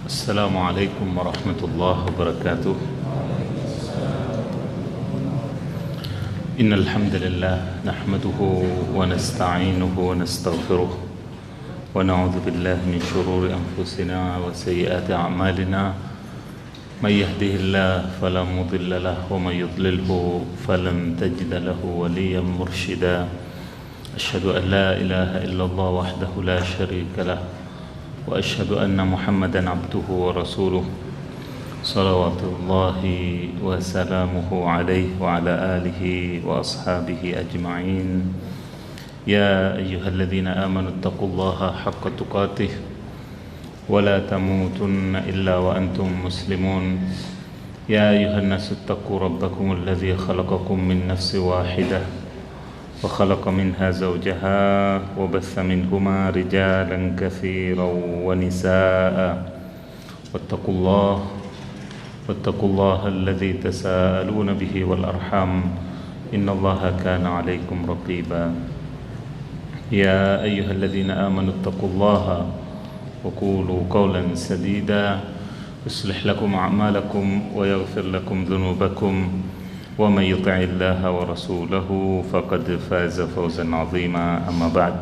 السلام عليكم ورحمة الله وبركاته. إن الحمد لله نحمده ونستعينه ونستغفره ونعوذ بالله من شرور أنفسنا وسيئات أعمالنا. من يهده الله فلا مضل له ومن يضلله فلن تجد له وليا مرشدا. أشهد أن لا إله إلا الله وحده لا شريك له وأشهد أن محمدا عبده ورسوله صلوات الله وسلامه عليه وعلى آله وأصحابه أجمعين. يا أيها الذين آمنوا اتقوا الله حق تقاته ولا تموتن إلا وأنتم مسلمون. يا أيها الناس اتقوا ربكم الذي خلقكم من نفس واحدة وخلق منها زوجها وبث منهما رجالا كثيرا ونساء واتقوا الله الذي تساءلون به والأرحام إن الله كان عليكم رقيبا. يا أيها الذين آمنوا اتقوا الله وقولوا قولا سديدا يصلح لكم أعمالكم ويغفر لكم ذنوبكم ومن يطع الله ورسوله فقد فاز فوزا عظيما. أما بعد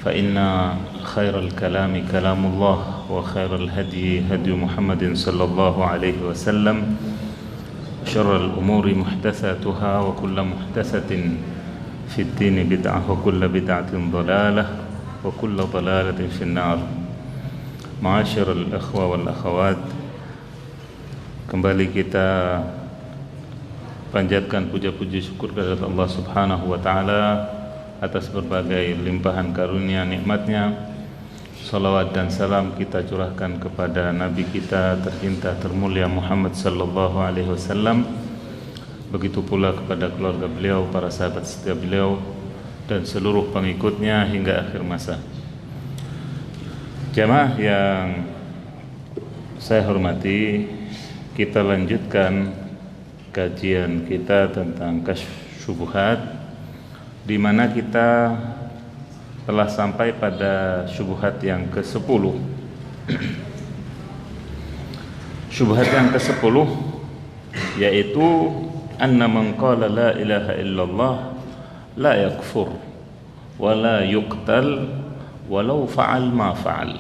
فإن خير الكلام كلام الله وخير الهدي هدي محمد صلى الله عليه وسلم شر الأمور محدثاتها وكل محدثة في الدين بدعة وكل بدعة ضلالة وكل ضلالة في النار. Ma'asyiral al-ikhwa wal akhawat, kembali kita panjatkan puja-puji syukur kepada Allah Subhanahu wa taala atas berbagai limpahan karunia nikmatnya. Salawat dan salam kita curahkan kepada Nabi kita tercinta termulia Muhammad sallallahu alaihi wasallam. Begitu pula kepada keluarga beliau, para sahabat setia beliau dan seluruh pengikutnya hingga akhir masa. Jamaah yang saya hormati, kita lanjutkan kajian kita tentang kasyf syubhat, di mana kita telah sampai pada syubhat yang ke-10. Syubhat yang ke-10 yaitu anna man qala la ilaha illallah la yakfur wa la yuqtal walau fa'al ma fa'al.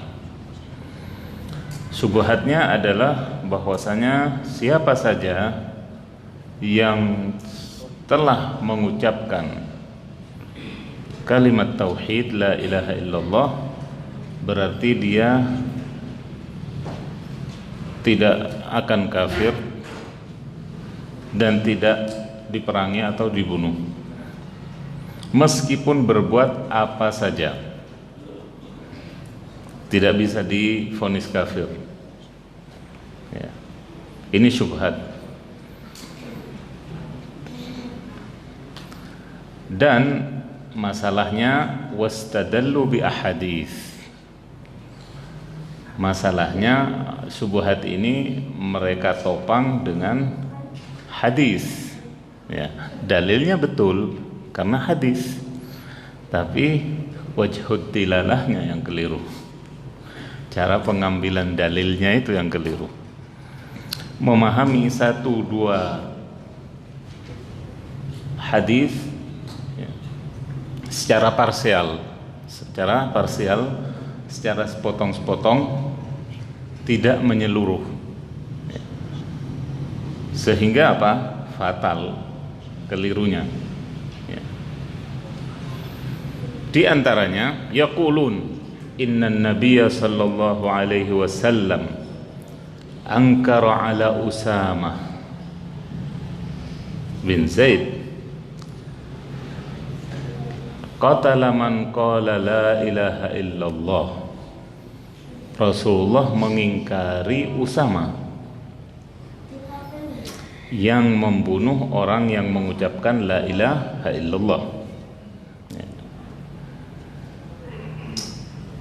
Syubhatnya adalah bahwasanya siapa saja yang telah mengucapkan kalimat tauhid la ilaha illallah, berarti dia tidak akan kafir dan tidak diperangi atau dibunuh meskipun berbuat apa saja. Tidak bisa divonis kafir ya. Ini syubhat. Dan masalahnya wastadallu bi ahadits. Masalahnya syubhat ini mereka topang dengan hadis ya. Dalilnya betul karena hadis, tapi wajhud dilalahnya yang keliru. Cara pengambilan dalilnya itu yang keliru. Memahami satu dua hadis ya, secara parsial, secara sepotong-sepotong, tidak menyeluruh ya. Sehingga apa? Fatal kelirunya ya. Di antaranya yaqulun innan nabiyya sallallahu alaihi wasallam ankara ala Usamah bin Zaid qatala man qala la ilaha illallah. Rasulullah mengingkari Usamah yang membunuh orang yang mengucapkan la ilaha illallah.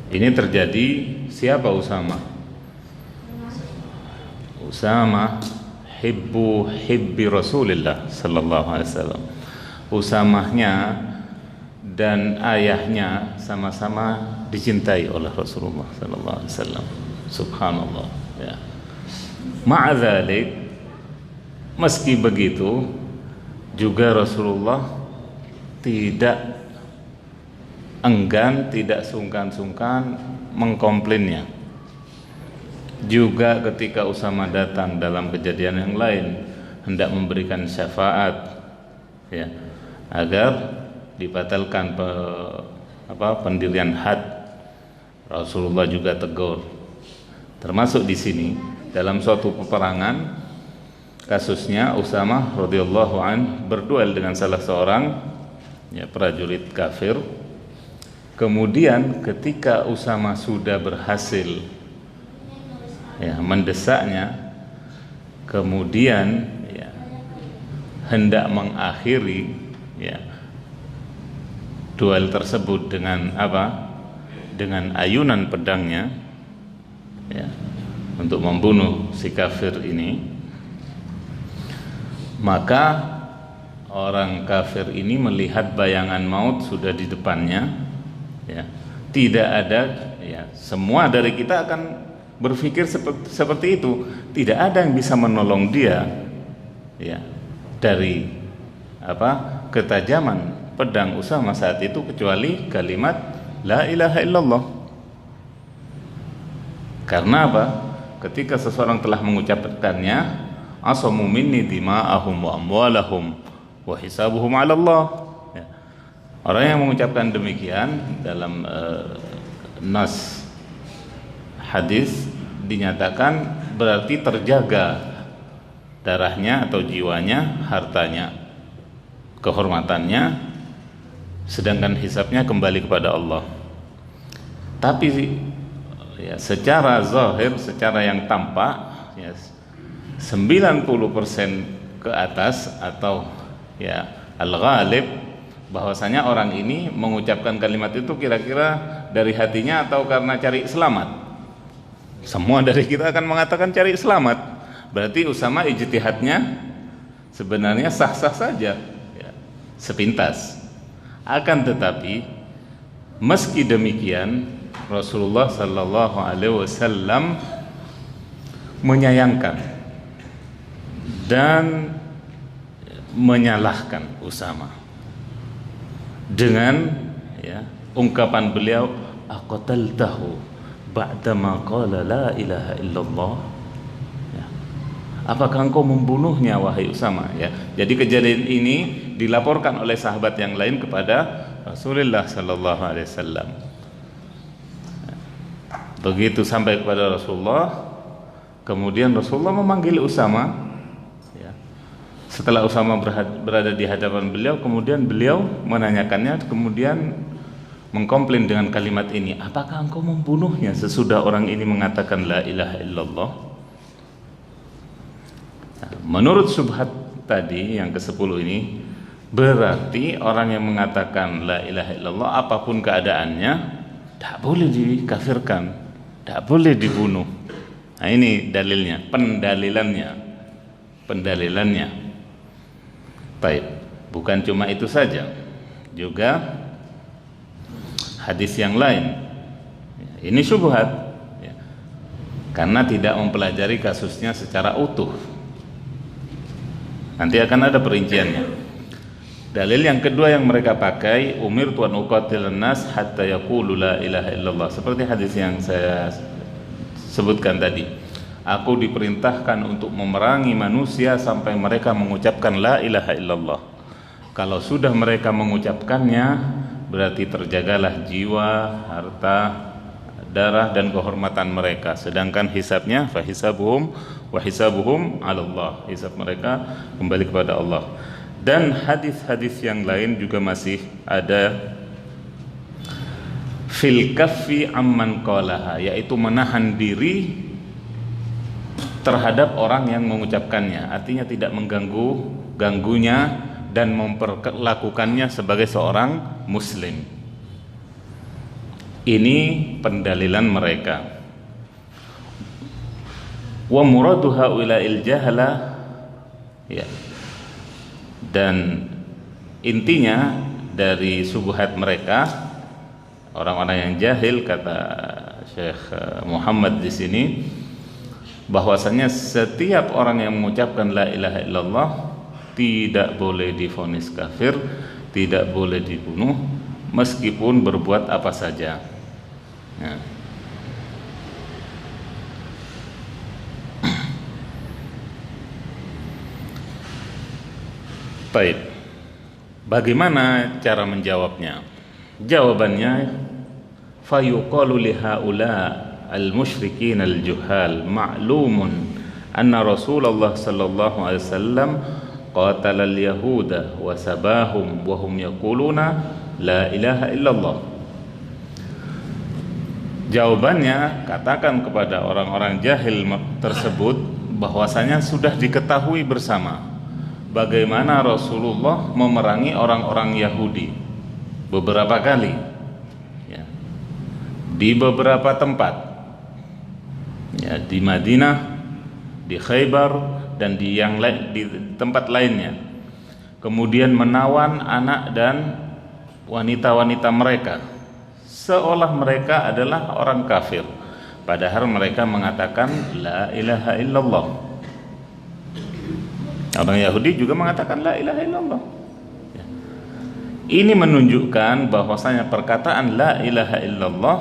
Ini terjadi siapa Usamah? Usamah hibbi Rasulillah sallallahu alaihi wasallam. Usamahnya dan ayahnya sama-sama dicintai oleh Rasulullah sallallahu alaihi wasallam. Subhanallah, ya. Ma'adzalik, meski begitu juga Rasulullah tidak enggan, tidak sungkan-sungkan mengkomplainnya. Juga ketika Usama datang dalam kejadian yang lain hendak memberikan syafaat, ya, agar dibatalkan pendirian had, Rasulullah juga tegur. Termasuk di sini dalam suatu peperangan, kasusnya Usama radhiyallahu an berduel dengan salah seorang, ya, prajurit kafir. Kemudian ketika Usama sudah berhasil, ya, mendesaknya, kemudian, ya, hendak mengakhiri, ya, duel tersebut dengan apa? Dengan ayunan pedangnya, ya, untuk membunuh si kafir ini. Maka orang kafir ini melihat bayangan maut sudah di depannya, ya. Tidak ada, ya, semua dari kita akan berpikir seperti itu. Tidak ada yang bisa menolong dia, ya, dari ketajaman pedang Usama saat itu kecuali kalimat la ilaha illallah. Karena apa? Ketika seseorang telah mengucapkannya, asamu minni dima'ahum wa amwalahum wa hisabuhum 'ala Allah. Ya. Orang yang mengucapkan demikian dalam nas hadis dinyatakan berarti terjaga darahnya atau jiwanya, hartanya, kehormatannya, sedangkan hisabnya kembali kepada Allah. Tapi, ya, secara zahir, secara yang tampak, ya, 90% ke atas atau, ya, al-ghalib, bahwasanya orang ini mengucapkan kalimat itu kira-kira dari hatinya atau karena cari selamat. Semua dari kita akan mengatakan cari selamat. Berarti Usama ijtihadnya sebenarnya sah-sah saja, ya, sepintas. Akan tetapi meski demikian Rasulullah sallallahu alaihi wasallam menyayangkan dan menyalahkan Usama dengan, ya, ungkapan beliau, aqataltahu ba'dama qala la ilaha illallah. Ya. Apakah engkau membunuhnya wahai Usama? Ya. Jadi kejadian ini dilaporkan oleh sahabat yang lain kepada Rasulullah sallallahu alaihi wasallam. Begitu sampai kepada Rasulullah, kemudian Rasulullah memanggil Usama, ya. Setelah Usama berada di hadapan beliau, kemudian beliau menanyakannya, kemudian mengkomplain dengan kalimat ini, apakah engkau membunuhnya sesudah orang ini mengatakan la ilaha illallah? Nah, menurut syubhat tadi yang ke-10 ini, berarti orang yang mengatakan la ilaha illallah apapun keadaannya tidak boleh dikafirkan, tidak boleh dibunuh. Nah, ini dalilnya, pendalilannya. Baik, bukan cuma itu saja, juga hadis yang lain. Ini syubhat, ya, karena tidak mempelajari kasusnya secara utuh. Nanti akan ada perinciannya. Dalil yang kedua yang mereka pakai, umirtu an uqatilan nas hatta yaqulu la ilaha illallah. Seperti hadis yang saya sebutkan tadi. Aku diperintahkan untuk memerangi manusia sampai mereka mengucapkan la ilaha illallah. Kalau sudah mereka mengucapkannya, berarti terjagalah jiwa, harta, darah dan kehormatan mereka. Sedangkan hisabnya fa hisabuhum wa hisabuhum 'ala Allah. Hisab mereka kembali kepada Allah. Dan hadis-hadis yang lain juga masih ada fil kaffi amman qalaha, yaitu menahan diri terhadap orang yang mengucapkannya, artinya tidak mengganggunya dan memperlakukannya sebagai seorang muslim. Ini pendalilan mereka. Wa muradu haula'il jahala, ya. Dan intinya dari subuhat mereka, orang-orang yang jahil, kata Syekh Muhammad di sini, bahwasanya setiap orang yang mengucapkan la ilaha illallah tidak boleh divonis kafir, tidak boleh dibunuh meskipun berbuat apa saja. Ya. Baik. Bagaimana cara menjawabnya? Jawabannya, fayuqalu li haula al-musyrikin al-juhal ma'lumun anna Rasulullah sallallahu alaihi wasallam qatala al-yahuda wa sabahum wa hum yaquluna la ilaha illallah. Jawabannya, katakan kepada orang-orang jahil tersebut bahwasanya sudah diketahui bersama bagaimana Rasulullah memerangi orang-orang Yahudi beberapa kali, ya, di beberapa tempat, ya, di Madinah, di Khaybar, dan di tempat lainnya. Kemudian menawan anak dan wanita-wanita mereka, seolah mereka adalah orang kafir, padahal mereka mengatakan la ilaha illallah. Orang Yahudi juga mengatakan la ilaha illallah. Ya. Ini menunjukkan bahwasanya perkataan la ilaha illallah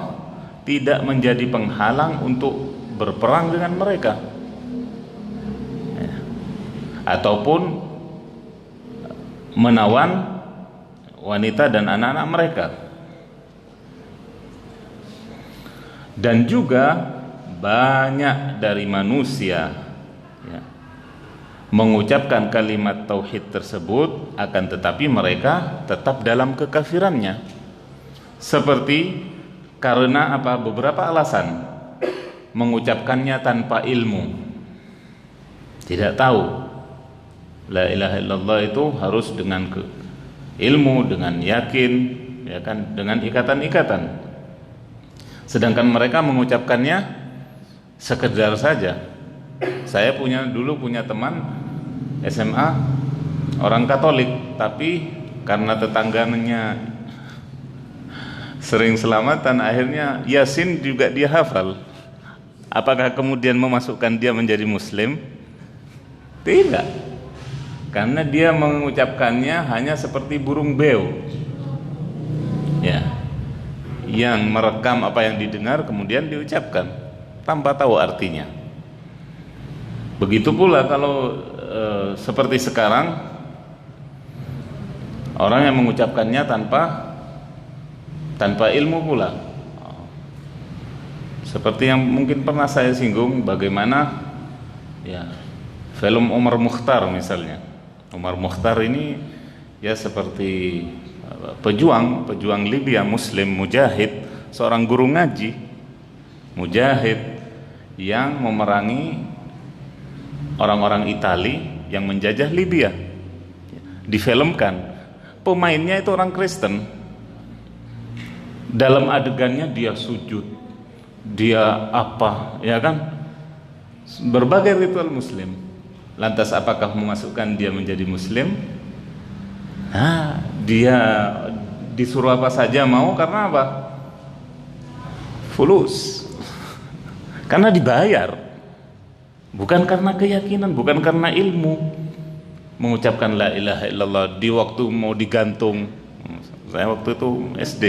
tidak menjadi penghalang untuk berperang dengan mereka, ya, ataupun menawan wanita dan anak-anak mereka. Dan juga banyak dari manusia, ya, mengucapkan kalimat tauhid tersebut, akan tetapi mereka tetap dalam kekafirannya. Seperti karena apa? Beberapa alasan. Mengucapkannya tanpa ilmu, tidak tahu la ilaha illallah itu harus dengan ilmu, dengan yakin, ya kan, dengan ikatan-ikatan. Sedangkan mereka mengucapkannya sekedar saja. Saya dulu punya teman SMA orang Katolik, tapi karena tetangganya sering selamatan, akhirnya Yasin juga dia hafal. Apakah kemudian memasukkan dia menjadi Muslim? Tidak, karena dia mengucapkannya hanya seperti burung beo, ya, yang merekam apa yang didengar kemudian diucapkan tanpa tahu artinya. Begitu pula kalau seperti sekarang, orang yang mengucapkannya tanpa ilmu pula. Seperti yang mungkin pernah saya singgung, bagaimana, ya, film Umar Mukhtar misalnya. Umar Mukhtar ini ya seperti pejuang Libya, Muslim, mujahid, seorang guru ngaji, mujahid yang memerangi orang-orang Itali yang menjajah Libya. Difilmkan, pemainnya itu orang Kristen. Dalam adegannya dia sujud, dia apa, ya kan, berbagai ritual Muslim. Lantas apakah memasukkan dia menjadi Muslim? Nah, dia disuruh apa saja mau, karena apa? Fulus. Karena dibayar, bukan karena keyakinan, bukan karena ilmu. Mengucapkan la ilaha illallah di waktu mau digantung. Saya waktu itu SD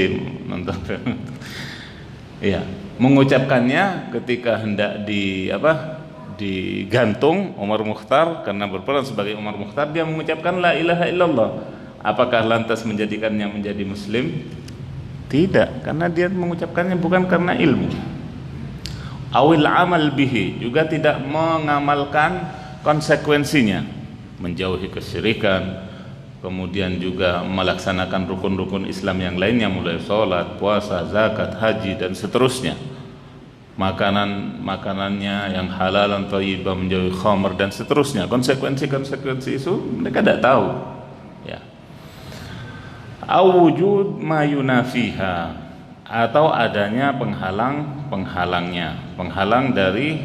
nonton film. Ya, mengucapkannya ketika hendak digantung Umar Mukhtar, karena berperan sebagai Umar Mukhtar, dia mengucapkan la ilaha illallah. Apakah lantas menjadikannya menjadi Muslim? Tidak, karena dia mengucapkannya bukan karena ilmu. Awil amal bihi, juga tidak mengamalkan konsekuensinya, menjauhi kesyirikan, kemudian juga melaksanakan rukun-rukun Islam yang lainnya, mulai sholat, puasa, zakat, haji, dan seterusnya. Makanannya yang halal dan thayyibah, menjauhi khamr, dan seterusnya. Konsekuensi itu mereka tidak tahu, ya. Awujud ma yunafiha, atau adanya penghalang dari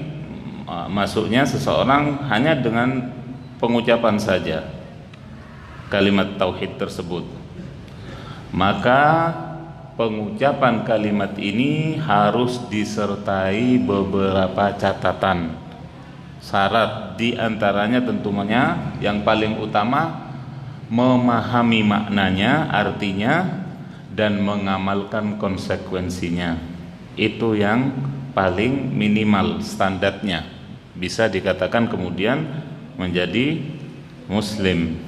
masuknya seseorang hanya dengan pengucapan saja kalimat tauhid tersebut. Maka pengucapan kalimat ini harus disertai beberapa catatan. Syarat diantaranya tentunya yang paling utama memahami maknanya, artinya, dan mengamalkan konsekuensinya. Itu yang paling minimal standarnya, bisa dikatakan kemudian menjadi muslim.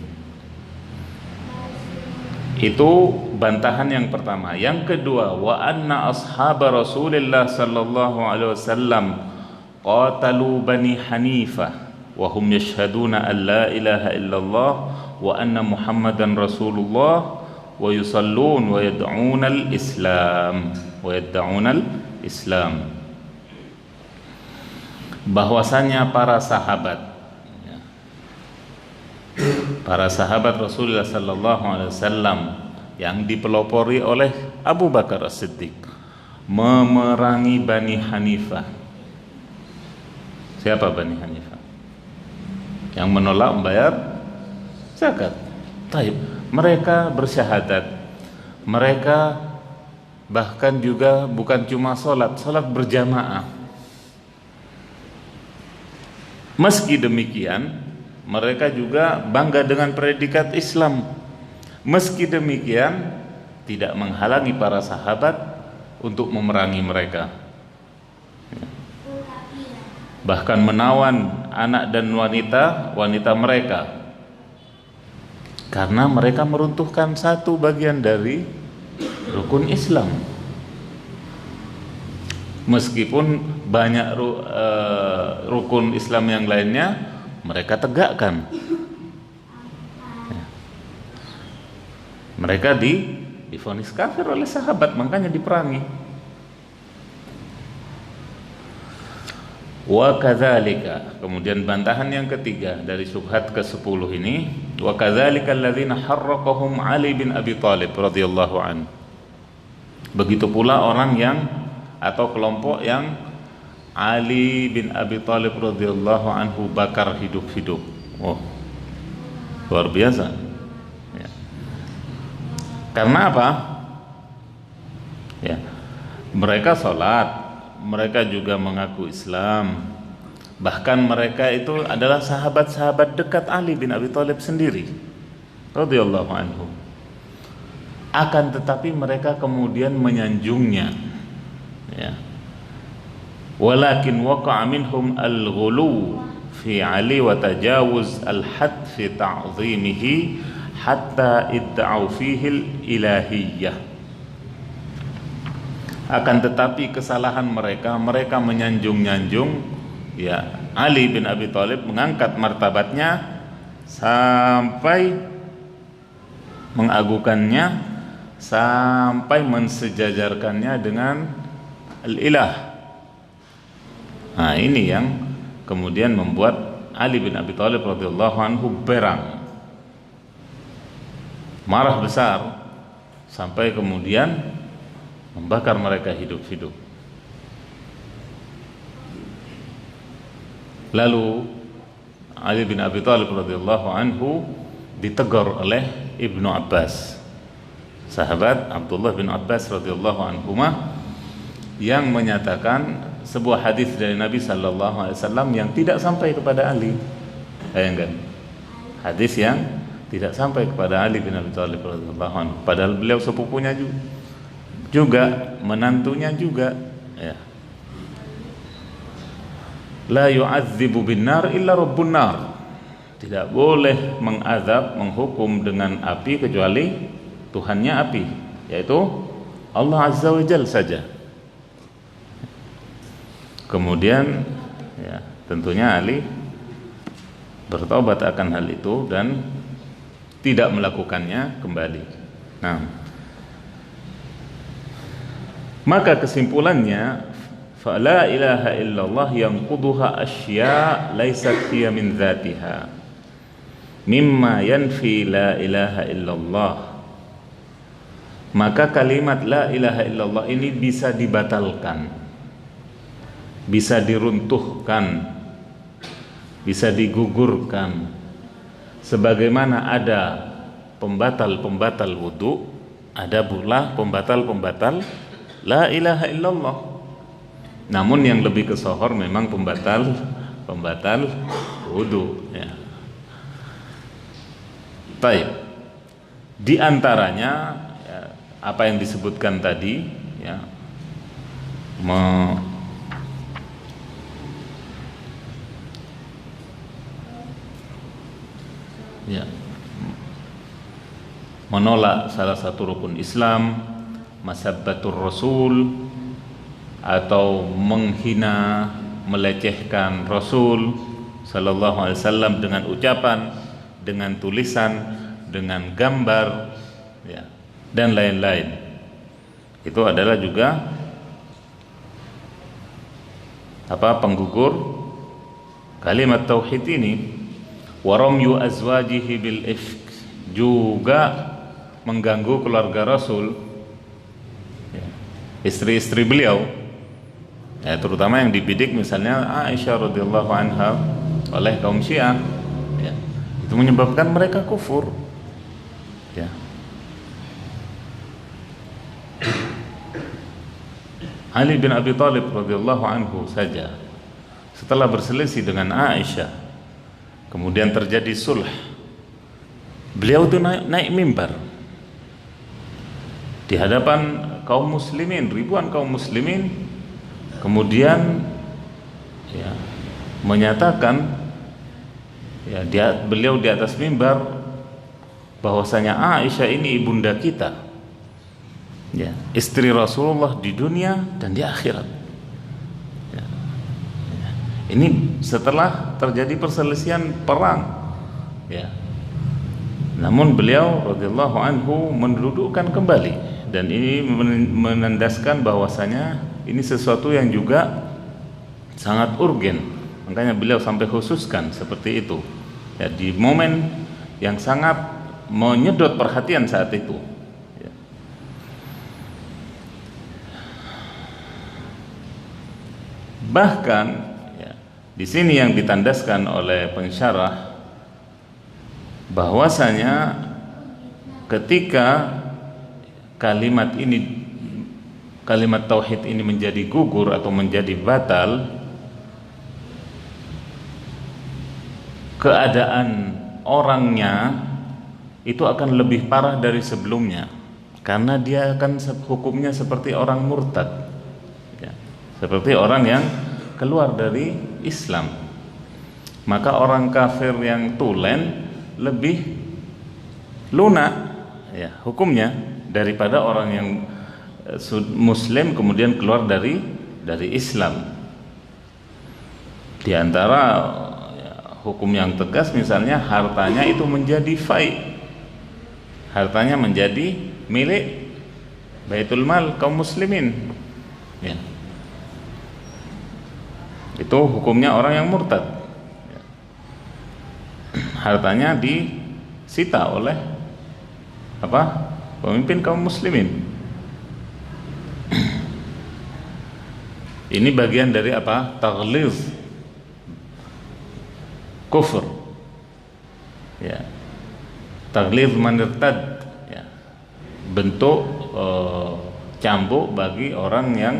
Itu bantahan yang pertama. Yang kedua, wa anna ashab Rasulillah sallallahu alaihi wasallam qatalu bani Hanifah wa hum yashhaduna an la ilaha illallah wa anna Muhammadan Rasulullah wa yusallun wa yad'una al-Islam bahwasanya para sahabat Rasulullah sallallahu alaihi wasallam yang dipelopori oleh Abu Bakar As-Siddiq memerangi Bani Hanifah. Siapa Bani Hanifah? Yang menolak membayar zakat. Taib. Mereka bersyahadat. Mereka bahkan juga bukan cuma salat berjamaah. Meski demikian, mereka juga bangga dengan predikat Islam. Meski demikian, tidak menghalangi para sahabat untuk memerangi mereka. Bahkan menawan anak dan wanita mereka, karena mereka meruntuhkan satu bagian dari rukun Islam. Meskipun banyak rukun Islam yang lainnya mereka tegakkan. Mereka divonis kafir oleh sahabat, makanya diperangi. Wa kadzalika, kemudian bantahan yang ketiga dari syubhat ke-10 ini, wa kadzalika alladzina harraqahum Ali bin Abi Thalib radhiyallahu an. Begitu pula orang yang atau kelompok yang Ali bin Abi Thalib radhiyallahu anhu bakar hidup-hidup. Oh, luar biasa. Ya. Karena apa? Ya, mereka sholat, mereka juga mengaku Islam. Bahkan mereka itu adalah sahabat-sahabat dekat Ali bin Abi Thalib sendiri radhiyallahu anhu. Akan tetapi mereka kemudian menyanjungnya. Ya. Walakin waqa'a minhum al-ghulu fi Ali wa tajawuz al-hadd fi ta'zimihi hatta idda'u fihi al-ilahiyyah. Akan tetapi kesalahan mereka menyanjung-nyanjung ya Ali bin Abi Thalib, mengangkat martabatnya sampai mengagukannya, sampai mensejajarkannya dengan al-ilah. Nah, ini yang kemudian membuat Ali bin Abi Thalib radhiyallahu anhu berang, marah besar, sampai kemudian membakar mereka hidup-hidup. Lalu Ali bin Abi Thalib radhiyallahu anhu ditegur oleh Ibnu Abbas, sahabat Abdullah bin Abbas radhiyallahu anhuma, yang menyatakan sebuah hadis dari Nabi sallallahu alaihi wasallam yang tidak sampai kepada Ali. Bayangkan, hadis yang tidak sampai kepada Ali bin Abi Thalib radhiyallahu anhu, padahal beliau sepupunya juga menantunya juga, ya. La yu'adzibu bin nar illa rabbun nar. Tidak boleh mengazab, menghukum dengan api kecuali Tuhannya api, yaitu Allah Azza wa Jalla saja. Kemudian ya, tentunya Ali bertobat akan hal itu dan tidak melakukannya kembali. Nah, maka kesimpulannya, fa la ilaha illallah yanquduha asya laysat hiya min dzatiha mimma yanfi la ilaha illallah. Maka kalimat la ilaha illallah ini bisa dibatalkan, bisa diruntuhkan, bisa digugurkan, sebagaimana ada pembatal-pembatal wudu ada pula pembatal-pembatal la ilaha illallah. Namun yang lebih kesohor memang pembatal wudu, ya. Baik. Di antaranya ya, apa yang disebutkan tadi, ya, menolak salah satu rukun Islam, masabbatur rasul, atau menghina, melecehkan Rasul sallallahu alaihi wasallam dengan ucapan, dengan tulisan, dengan gambar, ya, dan lain-lain. Itu adalah juga penggugur kalimat tauhid ini. Wa ramyu azwajihi bil ifk, juga mengganggu keluarga Rasul, ya, istri-istri beliau, ya, terutama yang dibidik misalnya Aisyah radhiyallahu anha oleh kaum Syiah, ya, itu menyebabkan mereka kufur, ya. Ali bin Abi Thalib radhiyallahu anhu saja setelah berselisih dengan Aisyah, kemudian terjadi sulh, beliau itu naik mimbar di hadapan kaum muslimin, ribuan kaum muslimin, kemudian ya, menyatakan, ya, beliau di atas mimbar bahwasanya Aisyah ini ibunda kita, ya, istri Rasulullah di dunia dan di akhirat, ya. Ini setelah terjadi perselisihan perang, ya. Namun beliau radhiyallahu anhu mendudukkan kembali, dan ini menandaskan bahwasanya ini sesuatu yang juga sangat urgen. Makanya beliau sampai khususkan seperti itu, ya, di momen yang sangat menyedot perhatian saat itu, ya. Bahkan, ya, di sini yang ditandaskan oleh pensyarah bahwasanya ketika kalimat tauhid ini menjadi gugur atau menjadi batal, keadaan orangnya itu akan lebih parah dari sebelumnya, karena dia akan hukumnya seperti orang murtad, ya, seperti orang yang keluar dari Islam. Maka orang kafir yang tulen lebih lunak, ya, hukumnya daripada orang yang muslim kemudian keluar dari Islam. Di antara, ya, hukum yang tegas misalnya hartanya itu menjadi fai, hartanya menjadi milik Baitul Mal kaum muslimin, ya. Itu hukumnya orang yang murtad, ya. Hartanya disita oleh pemimpin kaum muslimin. Ini bagian dari taghlidz kufur, ya, taghlidz man irtad, ya, bentuk cambuk bagi orang yang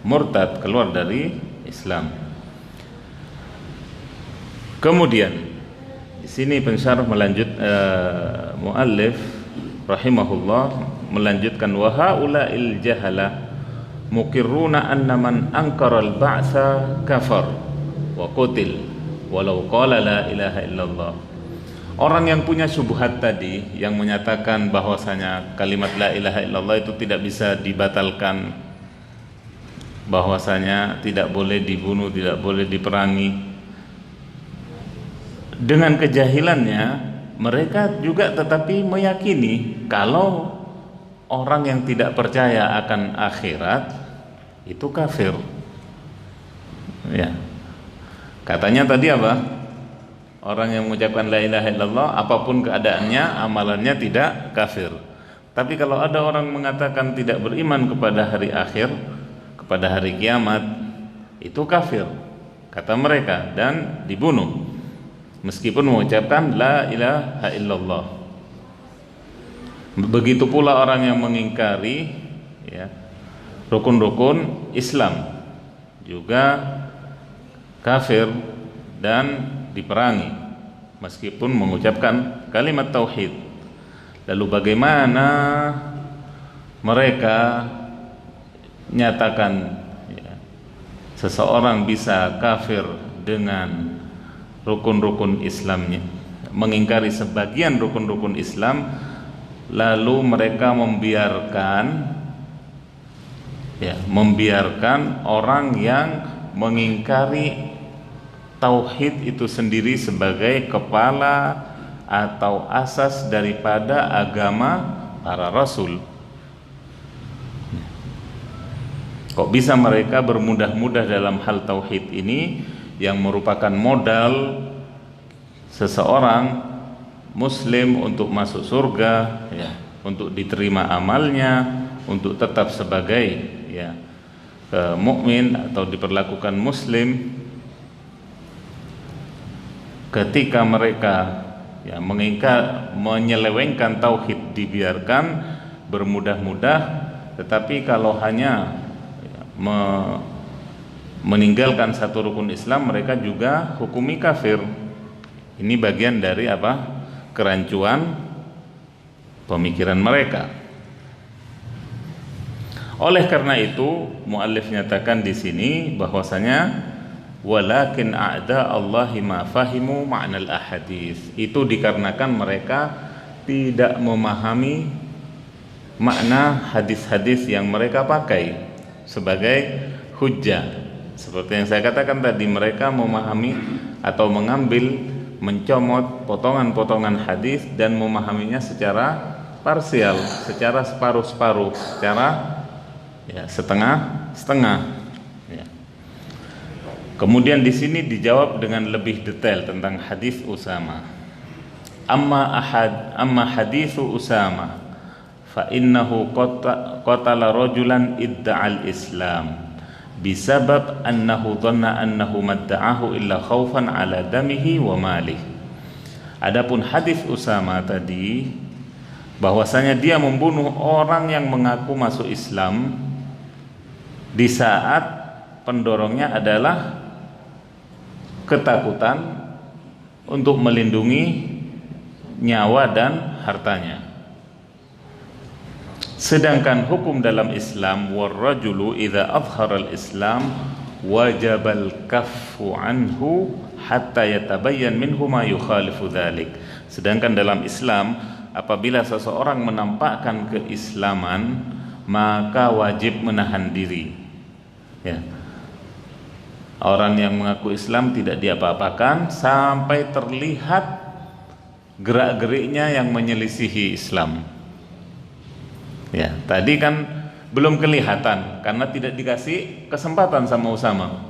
murtad keluar dari Islam. Kemudian di sini pensyarah muallif rahimahullah melanjutkan, wa haula'il jahala muqirruna anna man ankara al-ba'tsa kafar wa qutil walau qala la ilaha illallah. Orang yang punya syubhat tadi, yang menyatakan bahwasanya kalimat la ilaha illallah itu tidak bisa dibatalkan, bahwasanya tidak boleh dibunuh, tidak boleh diperangi, dengan kejahilannya mereka juga tetapi meyakini kalau orang yang tidak percaya akan akhirat itu kafir, ya. Katanya tadi orang yang mengucapkan la ilaha illallah apapun keadaannya, amalannya tidak kafir. Tapi kalau ada orang mengatakan tidak beriman kepada hari akhir, kepada hari kiamat, itu kafir, kata mereka, dan dibunuh meskipun mengucapkan la ilaha illallah. Begitu pula orang yang mengingkari ya, rukun-rukun Islam juga kafir dan diperangi meskipun mengucapkan kalimat tauhid. Lalu bagaimana mereka nyatakan ya, seseorang bisa kafir dengan rukun-rukun Islamnya, mengingkari sebagian rukun-rukun Islam, lalu mereka membiarkan orang yang mengingkari tauhid itu sendiri sebagai kepala atau asas daripada agama para rasul. Kok bisa mereka bermudah-mudah dalam hal tauhid ini yang merupakan modal seseorang muslim untuk masuk surga ya, untuk diterima amalnya, untuk tetap sebagai ya, mukmin atau diperlakukan muslim. Ketika mereka ya, menyelewengkan tauhid dibiarkan bermudah-mudah, tetapi kalau hanya ya, meninggalkan satu rukun Islam mereka juga hukumi kafir. Ini bagian dari apa? Kerancuan pemikiran mereka. Oleh karena itu, muallif nyatakan di sini bahwasanya walakin a'da Allahi ma fahimu ma'nal ahadits. Itu dikarenakan mereka tidak memahami makna hadis-hadis yang mereka pakai sebagai hujjah. Seperti yang saya katakan tadi, mereka memahami atau mencomot potongan-potongan hadis dan memahaminya secara parsial, secara separuh-separuh, secara ya, setengah-setengah. Kemudian di sini dijawab dengan lebih detail tentang hadis Usama. Amma hadithu Usama fa innahu qatala rajulan idda'al Islam bisabab annahu dhanna annahu madda'ahu illa khaufan ala damihi wa malih. Adapun hadis Usama tadi, bahwasanya dia membunuh orang yang mengaku masuk Islam di saat pendorongnya adalah ketakutan untuk melindungi nyawa dan hartanya. Sedangkan hukum dalam Islam, warrajulu idza azhara al-Islam wajabal kaffu anhu hatta yatabayyan minhu ma yukhalifu dzalik. Sedangkan dalam Islam, apabila seseorang menampakkan keislaman, maka wajib menahan diri. Ya. Orang yang mengaku Islam tidak diapa-apakan sampai terlihat gerak-geriknya yang menyelisihi Islam. Ya, tadi kan belum kelihatan karena tidak dikasih kesempatan sama Usama.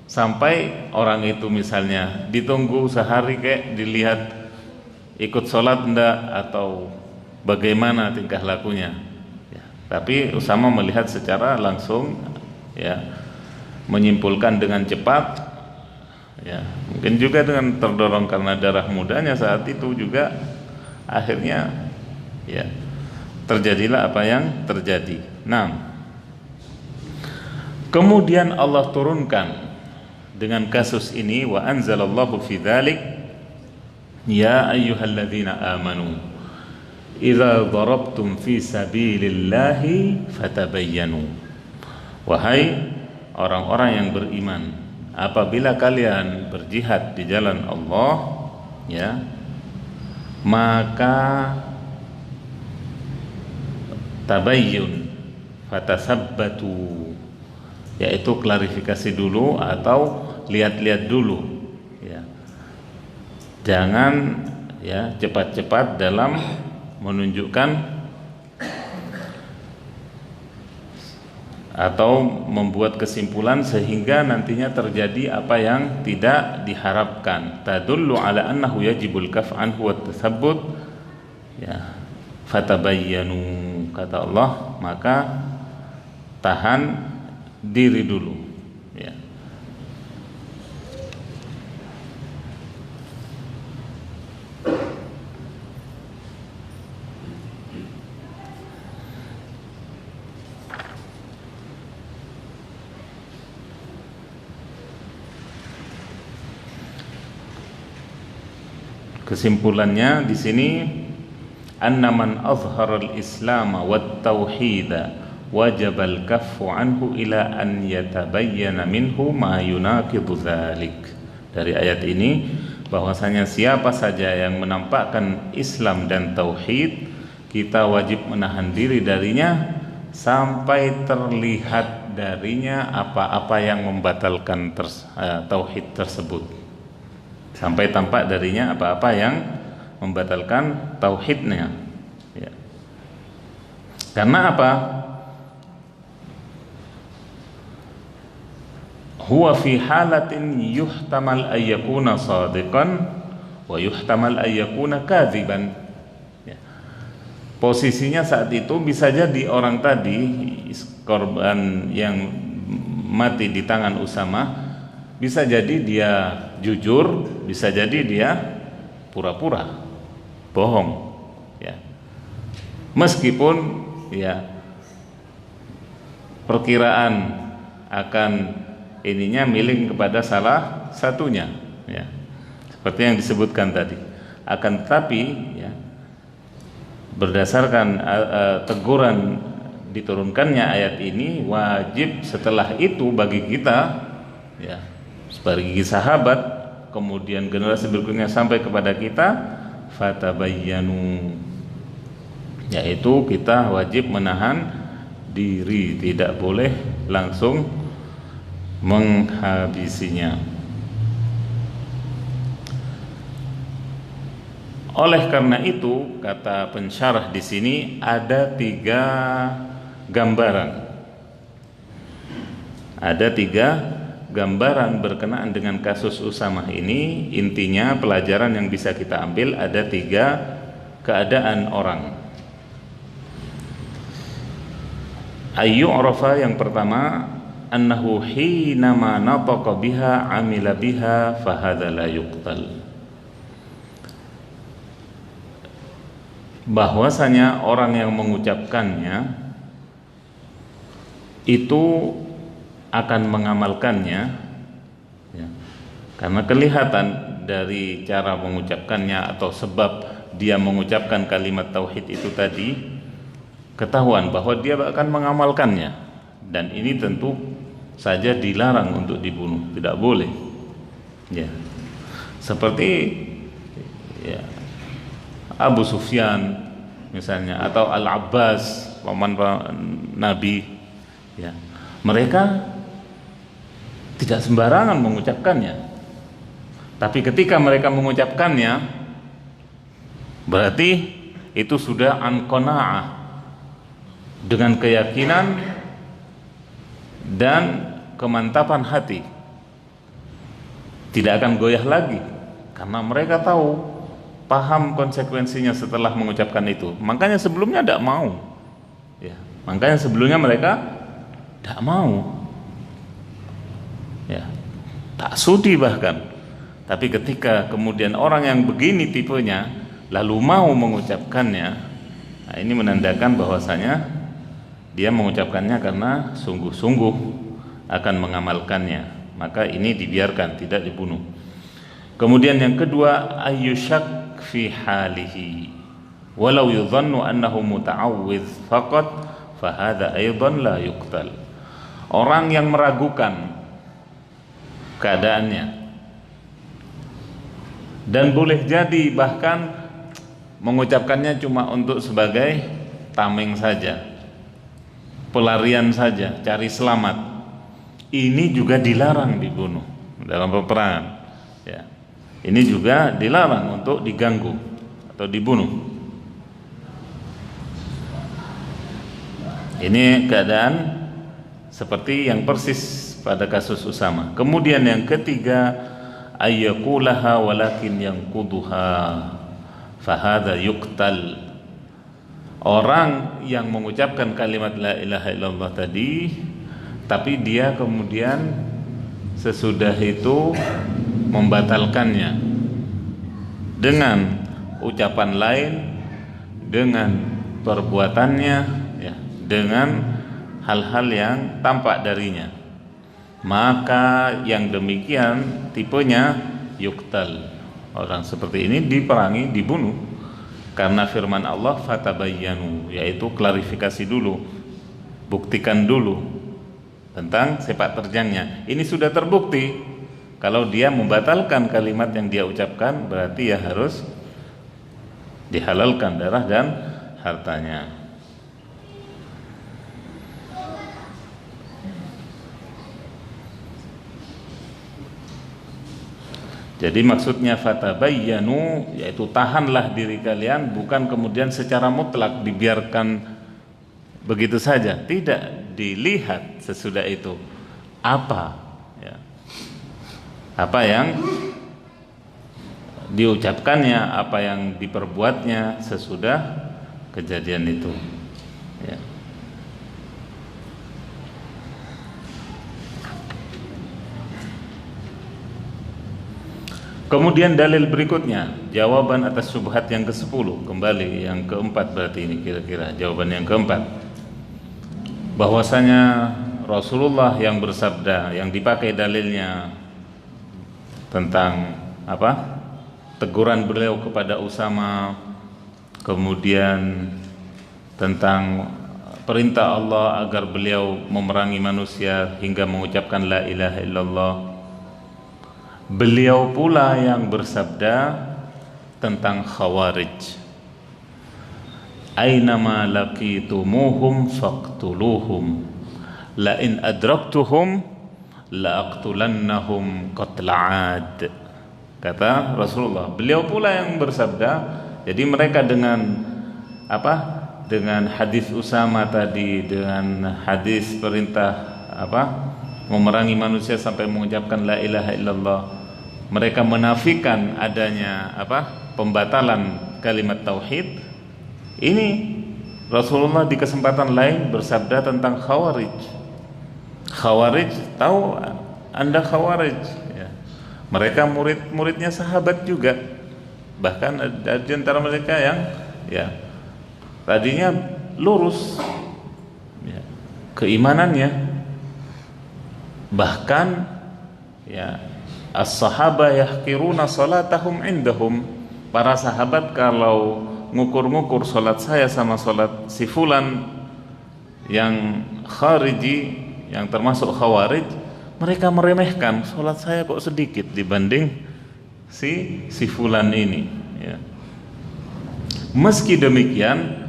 Sampai orang itu misalnya ditunggu sehari kayak dilihat ikut sholat enggak atau bagaimana tingkah lakunya. Ya, tapi Usama melihat secara langsung ya, menyimpulkan dengan cepat ya, mungkin juga dengan terdorong karena darah mudanya saat itu juga, akhirnya ya terjadilah apa yang terjadi. Nah, kemudian Allah turunkan dengan kasus ini, wa anzalallahu fi dzalik ya ayyuhalladzina amanu idza darabtum fi sabilillahi fatabayyanu. Wahai orang-orang yang beriman, apabila kalian berjihad di jalan Allah ya, maka tabayyun, fatasabbatu, yaitu klarifikasi dulu atau lihat-lihat dulu ya. Jangan ya cepat-cepat dalam menunjukkan atau membuat kesimpulan sehingga nantinya terjadi apa yang tidak diharapkan. Tadullu ala annahu yajibul kaf'anhu wa tathabbut ya, fatabayyanu, kata Allah, maka tahan diri dulu ya. Kesimpulannya di sini, anna man azhara al-islam wat tauhid wajib al-kaffu anhu ila an yatabayyana minhu ma yunaqidu dzalik. Dari ayat ini bahwasanya siapa saja yang menampakkan Islam dan tauhid, kita wajib menahan diri darinya sampai terlihat darinya apa-apa yang membatalkan tauhid tersebut. Sampai tampak darinya apa-apa yang membatalkan tauhidnya. Ya. Karena apa? Huwa fi halatin yuhtamal ayyakuna sadiqan wa yuhtamal ayyakuna kadhiban. Ya. Posisinya saat itu bisa jadi orang tadi, korban yang mati di tangan Usama, bisa jadi dia jujur, bisa jadi dia pura-pura bohong, ya. Meskipun ya perkiraan akan ininya miling kepada salah satunya, ya, seperti yang disebutkan tadi. Akan tetapi ya, berdasarkan teguran diturunkannya ayat ini, wajib setelah itu bagi kita, ya, sebagai sahabat, kemudian generasi berikutnya sampai kepada kita, fatabayyanu, yaitu kita wajib menahan diri, tidak boleh langsung menghabisinya. Oleh karena itu, kata pensyarah di sini ada 3 gambaran. Ada 3 gambaran berkenaan dengan kasus Usamah ini. Intinya pelajaran yang bisa kita ambil ada 3 keadaan orang. Ayyu'rafa, yang pertama, annahu hinama nataqa biha amila biha fahadha la yuqtal. Bahwasanya orang yang mengucapkannya itu akan mengamalkannya, ya, karena kelihatan dari cara mengucapkannya atau sebab dia mengucapkan kalimat tauhid itu tadi, ketahuan bahwa dia akan mengamalkannya, dan ini tentu saja dilarang untuk dibunuh, tidak boleh, ya. Seperti ya, Abu Sufyan misalnya, atau Al-Abbas, paman Nabi, ya, mereka tidak sembarangan mengucapkannya. Tapi ketika mereka mengucapkannya, berarti itu sudah an qanaah, dengan keyakinan dan kemantapan hati, tidak akan goyah lagi, karena mereka tahu, paham konsekuensinya setelah mengucapkan itu. Makanya sebelumnya tidak mau, ya. Makanya sebelumnya mereka tidak mau, ya, tak sudi bahkan. Tapi ketika kemudian orang yang begini tipenya lalu mau mengucapkannya, nah ini menandakan bahwasanya dia mengucapkannya karena sungguh-sungguh akan mengamalkannya. Maka ini dibiarkan, tidak dibunuh. Kemudian yang kedua, ayyusyak fi halihi walau yudhannu annahu muta'awwidh faqat fahadha aidan la yuqtal. Orang yang meragukan keadaannya, dan boleh jadi bahkan mengucapkannya cuma untuk sebagai tameng saja, pelarian saja, cari selamat, ini juga dilarang dibunuh dalam peperangan, ya. Ini juga dilarang untuk diganggu atau dibunuh. Ini keadaan seperti yang persis pada kasus Usama. Kemudian yang ketiga, ayyakulaha walakin yanquduha fahadha yuqtal. Orang yang mengucapkan kalimat la ilaha illallah tadi, tapi dia kemudian sesudah itu membatalkannya dengan ucapan lain, dengan perbuatannya, ya, dengan hal-hal yang tampak darinya, maka yang demikian tipenya yuqtal, Orang seperti ini diperangi, dibunuh. Karena firman Allah fatabayyanu, yaitu klarifikasi dulu, buktikan dulu tentang sepak terjangnya. Ini sudah terbukti. Kalau dia membatalkan kalimat yang dia ucapkan, berarti ya harus dihalalkan darah dan hartanya. Jadi maksudnya fatabayyanu, yaitu tahanlah diri kalian, bukan kemudian secara mutlak dibiarkan begitu saja. Tidak dilihat sesudah itu apa, ya, apa yang diucapkannya, apa yang diperbuatnya sesudah kejadian itu, ya. Kemudian dalil berikutnya, jawaban atas syubhat yang ke-10, kembali yang keempat berarti ini kira-kira jawaban yang keempat, bahwasanya Rasulullah yang bersabda, yang dipakai dalilnya tentang apa? Teguran beliau kepada Usama, kemudian tentang perintah Allah agar beliau memerangi manusia hingga mengucapkan la ilaha illallah. Beliau pula yang bersabda tentang Khawarij, aynama laqitumuhum faqtuluhum la in adraktuhum la aqtulannahum qatla 'ad. Kata Rasulullah, beliau pula yang bersabda. Jadi mereka dengan apa? Dengan hadis Usama tadi, dengan hadis perintah apa? Memerangi manusia sampai mengucapkan la ilaha illallah, mereka menafikan adanya apa? Pembatalan kalimat tauhid. Ini Rasulullah di kesempatan lain bersabda tentang Khawarij. Khawarij, tahu Anda Khawarij, ya. Mereka murid-muridnya sahabat juga. Bahkan ada di antara mereka yang ya tadinya lurus, ya, keimanannya. Bahkan ya as-sahaba yahqiruna salatahum indahum, para sahabat kalau ngukur-ngukur salat saya sama salat si fulan yang khariji, yang termasuk Khawarij, mereka meremehkan salat saya kok sedikit dibanding si fulan ini, ya. Meski demikian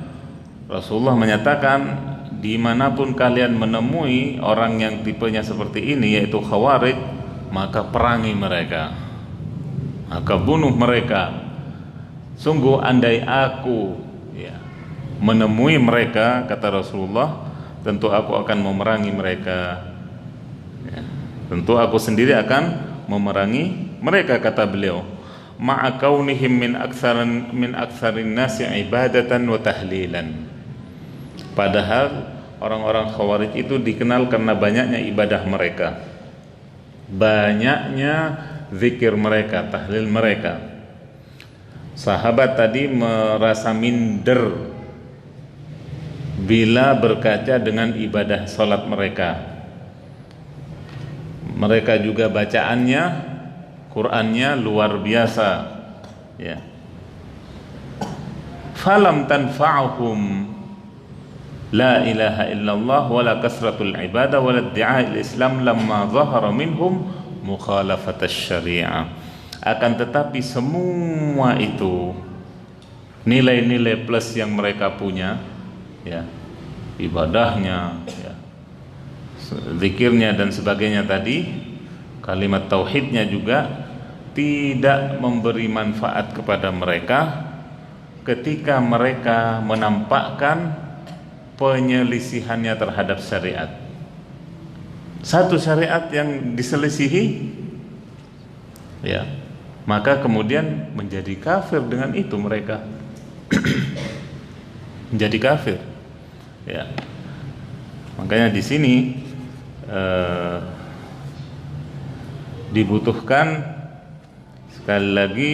Rasulullah menyatakan, dimanapun kalian menemui orang yang tipenya seperti ini, yaitu Khawarij, maka perangi mereka, maka bunuh mereka. Sungguh andai aku ya menemui mereka, kata Rasulullah, tentu aku akan memerangi mereka, ya. Tentu aku sendiri akan memerangi mereka, kata beliau, ma'a kaunihim min aktsarin nasi ibadatan wa tahlilan. Padahal orang-orang Khawarij itu dikenal karena banyaknya ibadah mereka, banyaknya zikir mereka, tahlil mereka. Sahabat tadi merasa minder bila berkaca dengan ibadah salat mereka. Mereka juga bacaannya, Qur'annya luar biasa, ya. Falam tanfa'uhum la ilaha illallah wala kasratul ibadah wala iddi'a'il islam lamma zahara minhum mukhalafatasy syari'ah. Akan tetapi semua itu nilai-nilai plus yang mereka punya, ya, ibadahnya, ya, zikirnya dan sebagainya tadi, kalimat tauhidnya juga tidak memberi manfaat kepada mereka ketika mereka menampakkan penyelisihannya terhadap syariat. Satu syariat yang diselisihi, ya, maka kemudian menjadi kafir dengan itu mereka. Menjadi kafir, ya. Makanya di sini dibutuhkan sekali lagi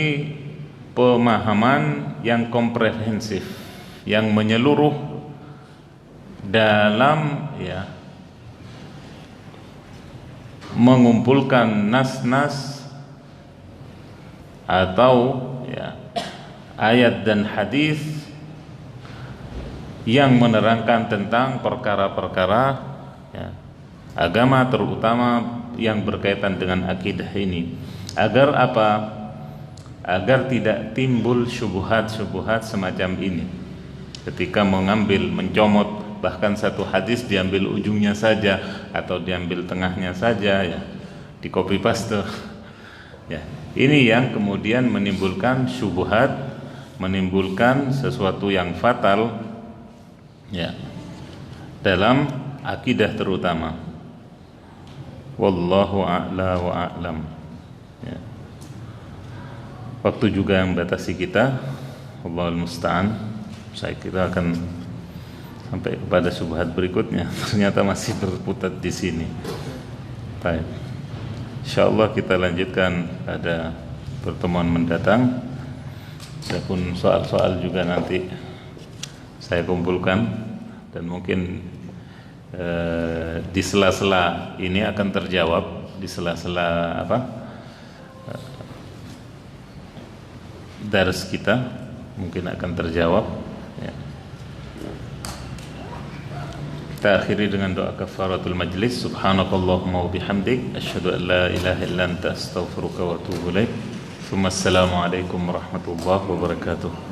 pemahaman yang komprehensif, yang menyeluruh dalam, ya, mengumpulkan nas-nas atau ya, ayat dan hadis yang menerangkan tentang perkara-perkara ya, agama, terutama yang berkaitan dengan akidah ini, agar apa? Agar tidak timbul syubhat-syubhat semacam ini ketika mengambil, mencomot, bahkan satu hadis diambil ujungnya saja atau diambil tengahnya saja ya, di copy paste ya. Ini yang kemudian menimbulkan syubhat, menimbulkan sesuatu yang fatal ya dalam akidah terutama. Wallahu a'la wa a'lam ya. Waktu juga yang membatasi kita, Allahul musta'an. Saya kira akan sampai kepada syubhat berikutnya, ternyata masih berputar di sini. Baik, insyaallah kita lanjutkan pada pertemuan mendatang. Adapun soal-soal juga nanti saya kumpulkan, dan mungkin di sela-sela ini akan terjawab, di sela-sela dars kita mungkin akan terjawab ya. Kita akhiri dengan doa kafaratul majlis. Subhanakallahumma wa bihamdik, asyhadu an la ilaha illa anta, astaghfiruka wa atubu ilaik. Assalamualaikum warahmatullahi wabarakatuh.